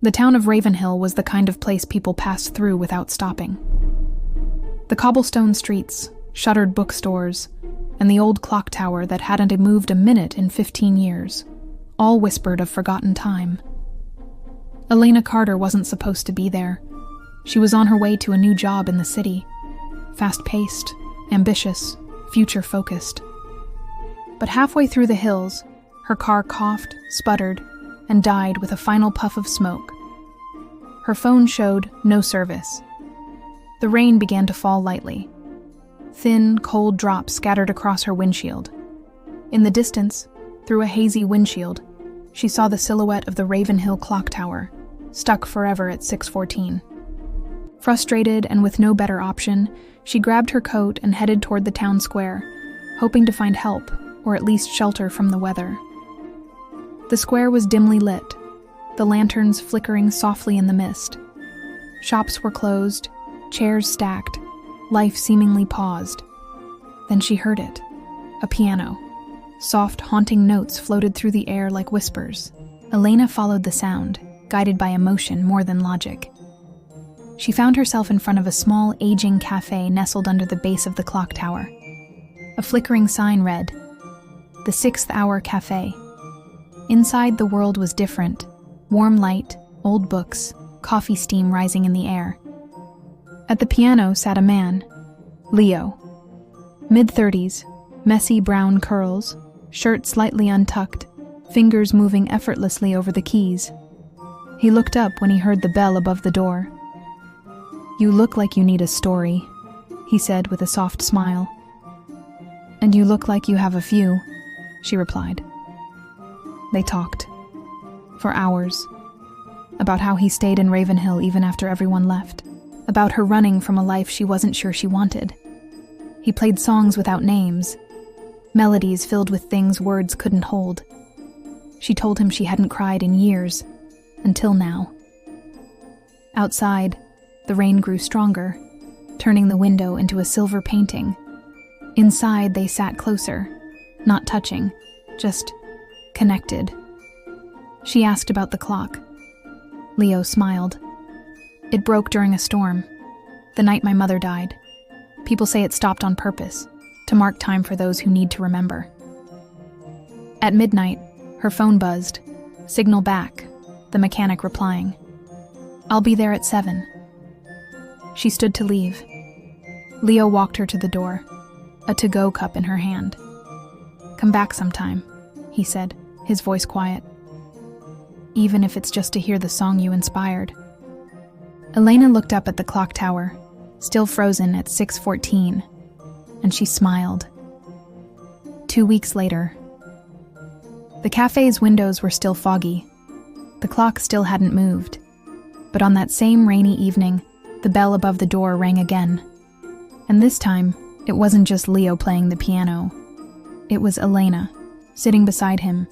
The town of Ravenhill was the kind of place people passed through without stopping. The cobblestone streets, shuttered bookstores, and the old clock tower that hadn't moved a minute in 15 years, all whispered of forgotten time. Elena Carter wasn't supposed to be there. She was on her way to a new job in the city. Fast-paced, ambitious, future-focused. But halfway through the hills, her car coughed, sputtered, and died with a final puff of smoke. Her phone showed no service. The rain began to fall lightly. Thin, cold drops scattered across her windshield. In the distance, through a hazy windshield, she saw the silhouette of the Ravenhill clock tower, stuck forever at 6:14. Frustrated and with no better option, she grabbed her coat and headed toward the town square, hoping to find help, or at least shelter from the weather. The square was dimly lit, the lanterns flickering softly in the mist. Shops were closed, chairs stacked, life seemingly paused. Then she heard it, a piano. Soft, haunting notes floated through the air like whispers. Elena followed the sound, guided by emotion more than logic. She found herself in front of a small, aging cafe nestled under the base of the clock tower. A flickering sign read, "The 6th Hour Cafe." Inside, the world was different. Warm light, old books, coffee steam rising in the air. At the piano sat a man, Leo. Mid-30s, messy brown curls, shirt slightly untucked, fingers moving effortlessly over the keys. He looked up when he heard the bell above the door. "You look like you need a story," he said with a soft smile. "And you look like you have a few," she replied. They talked. For hours. About how he stayed in Ravenhill even after everyone left. About her running from a life she wasn't sure she wanted. He played songs without names. Melodies filled with things words couldn't hold. She told him she hadn't cried in years. Until now. Outside, the rain grew stronger, turning the window into a silver painting. Inside, they sat closer, not touching, just connected. She asked about the clock. Leo smiled. "It broke during a storm. The night my mother died. People say it stopped on purpose, to mark time for those who need to remember." At midnight, her phone buzzed. Signal back, the mechanic replying. "I'll be there at 7. She stood to leave. Leo walked her to the door, a to-go cup in her hand. "Come back sometime," he said, his voice quiet. "Even if it's just to hear the song you inspired." Elena looked up at the clock tower, still frozen at 6:14, and she smiled. 2 weeks later. The cafe's windows were still foggy. The clock still hadn't moved. But on that same rainy evening, the bell above the door rang again. And this time, it wasn't just Leo playing the piano. It was Elena, sitting beside him,